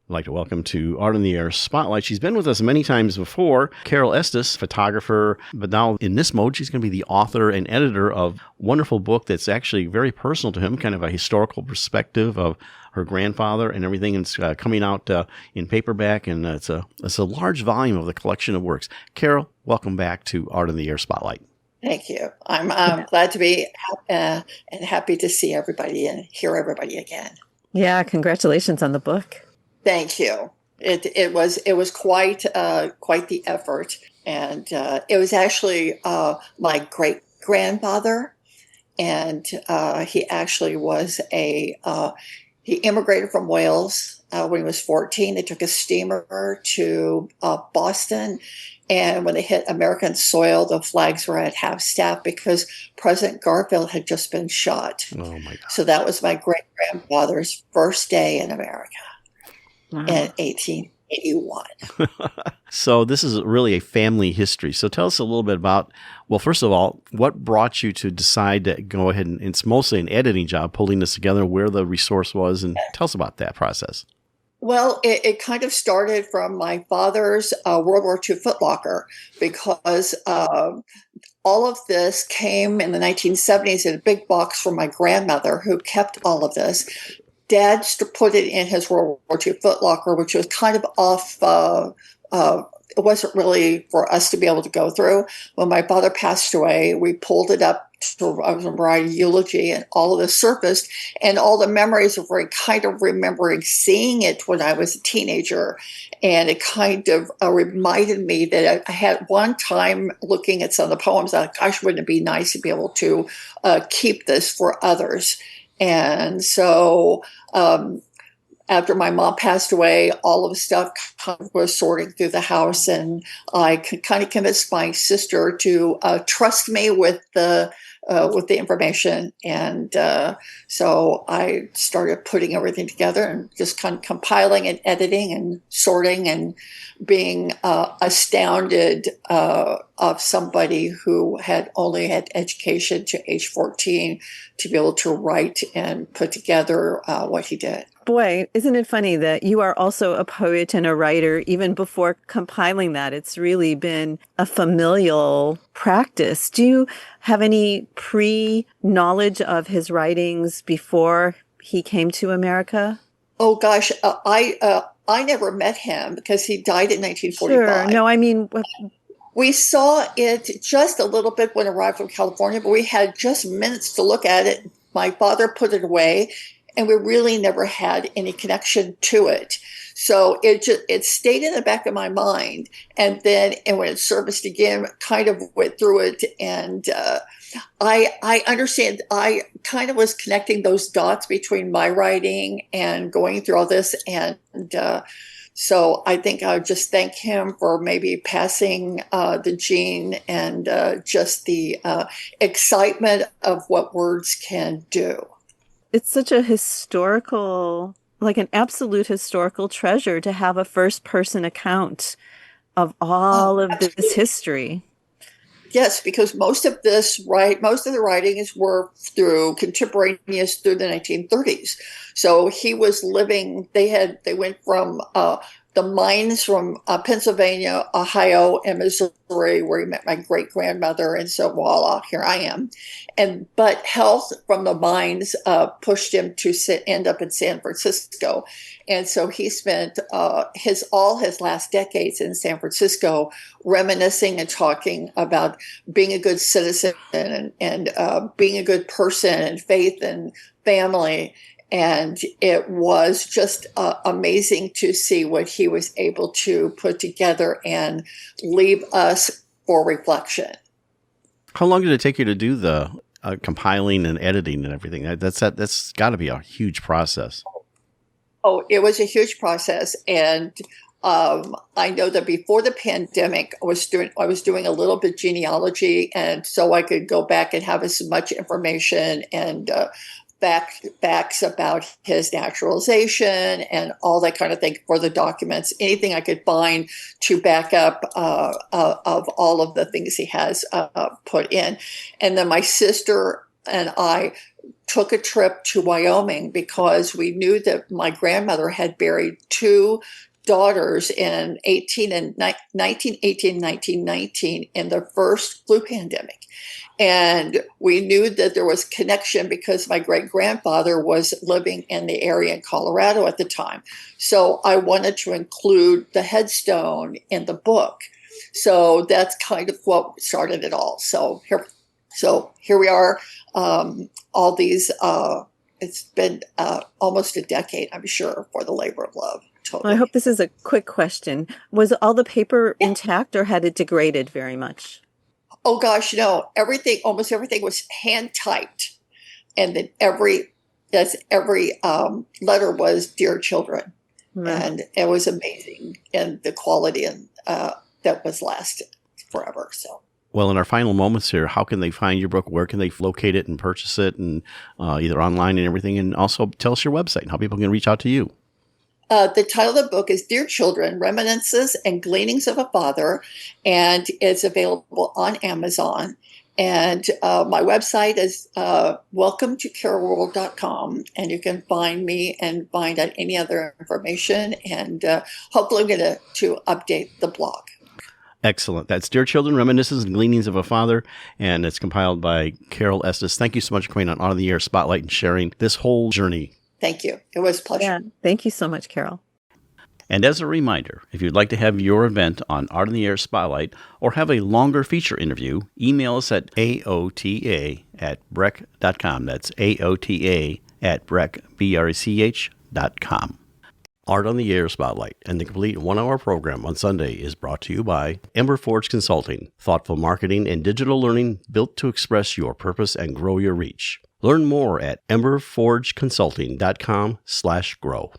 I'd like to welcome to Art in the Air Spotlight. She's been with us many times before. Carol Estes, photographer, but now in this mode, she's going to be the author and editor of a wonderful book that's actually very personal to him, kind of a historical perspective of her grandfather and everything. It's coming out in paperback, and it's a large volume of the collection of works. Carol, welcome back to Art in the Air Spotlight. Thank you. I'm glad to be and happy to see everybody and hear everybody again. Yeah, congratulations on the book. Thank you. It was quite the effort, and it was actually my great grandfather, and he actually was he immigrated from Wales when he was 14. They took a steamer to Boston, and when they hit American soil, the flags were at half staff because President Garfield had just been shot. Oh my God! So that was my great grandfather's first day in America. Wow. In 1881. So this is really a family history. So tell us a little bit about, well, first of all, what brought you to decide to go ahead and it's mostly an editing job, pulling this together, where the resource was, and tell us about that process. Well, it kind of started from my father's World War II footlocker because all of this came in the 1970s in a big box from my grandmother who kept all of this. Dad put it in his World War II footlocker, which was kind of off. It wasn't really for us to be able to go through. When my father passed away, we pulled it up to write a eulogy, and all of this surfaced, and all the memories of kind of remembering seeing it when I was a teenager. And it kind of reminded me that I had one time looking at some of the poems, I thought, gosh, wouldn't it be nice to be able to keep this for others? And so after my mom passed away, all of the stuff kind of was sorting through the house, and I kind of convinced my sister to trust me with the information. And so I started putting everything together and just kind of compiling and editing and sorting and being astounded of somebody who had only had education to age 14 to be able to write and put together what he did. Boy, isn't it funny that you are also a poet and a writer even before compiling that? It's really been a familial practice. Do you have any pre-knowledge of his writings before he came to America? Oh, gosh, I never met him because he died in 1945. Sure. No, I mean... We saw it just a little bit when I arrived from California, but we had just minutes to look at it. My father put it away, and we really never had any connection to it. So it stayed in the back of my mind. And when it surfaced again, kind of went through it. And I understand, I kind of was connecting those dots between my writing and going through all this. And so I think I would just thank him for maybe passing the gene and just the excitement of what words can do. It's such a historical, like an absolute historical treasure to have a first-person account of all of this history. Yes, because most of the writings were contemporaneous through the 1930s. So he was living. They went from the mines from Pennsylvania, Ohio, and Missouri, where he met my great grandmother, and so voila, here I am. But health from the mines pushed him to end up in San Francisco, and so he spent all his last decades in San Francisco, reminiscing and talking about being a good citizen and being a good person and faith and family. And it was just amazing to see what he was able to put together and leave us for reflection. How long did it take you to do the compiling and editing and everything? That's got to be a huge process. Oh, it was a huge process. And I know that before the pandemic, I was doing a little bit genealogy, and so I could go back and have as much information and facts about his naturalization and all that kind of thing for the documents, anything I could find to back up of all of the things he has put in. And then my sister and I took a trip to Wyoming because we knew that my grandmother had buried two daughters in 1918 and 1919 in the first flu pandemic. And we knew that there was connection because my great grandfather was living in the area in Colorado at the time. So I wanted to include the headstone in the book. So that's kind of what started it all. So here we are. All these, it's been almost a decade, I'm sure, for the labor of love. Totally. Well, I hope this is a quick question. Was all the paper intact or had it degraded very much? Oh gosh, no! Almost everything was hand typed, and then every letter was "Dear Children," and it was amazing, and the quality and that was lasted forever. So. Well, in our final moments here, how can they find your book? Where can they locate it and purchase it, and either online and everything? And also tell us your website and how people can reach out to you. The title of the book is Dear Children, Reminiscences and Gleanings of a Father, and it's available on Amazon. And my website is welcome-to-carolworld.com, and you can find me and find out any other information, and hopefully I'm going to update the blog. Excellent. That's Dear Children, Reminiscences and Gleanings of a Father, and it's compiled by Carol Estes. Thank you so much for coming on the Air Spotlight and sharing this whole journey. Thank you. It was a pleasure. Yeah, thank you so much, Carol. And as a reminder, if you'd like to have your event on Art on the Air Spotlight or have a longer feature interview, email us at aota@brech.com. That's aota@brech.com. Art on the Air Spotlight and the complete one-hour program on Sunday is brought to you by Ember Forge Consulting, thoughtful marketing and digital learning built to express your purpose and grow your reach. Learn more at emberforgeconsulting.com/grow.